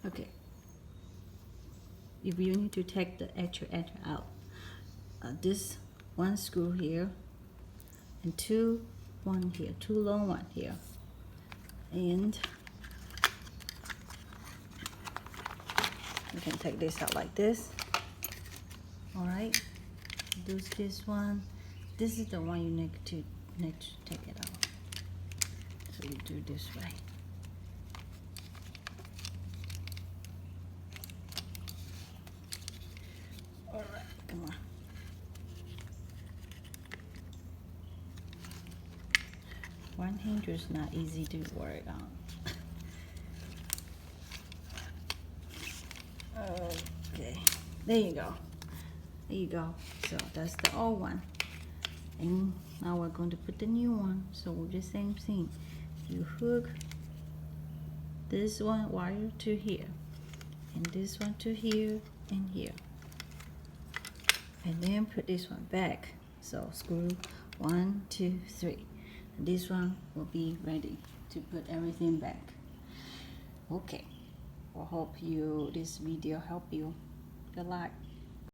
Okay, if you need to take the actuator out, this one screw here and one here, two long one here, and you can take this out like this. All right, do this one. This is the one you need to take it out. So you do this way. All right, come on. One hanger is not easy to work on. Okay, there you go. There you go. So that's the old one. And now we're going to put the new one. So the same thing. You hook this one wire to here, and this one to here and here. And then put this one back. So screw 1, 2, 3. And this one will be ready to put everything back. Okay. I hope this video helped you. Good luck.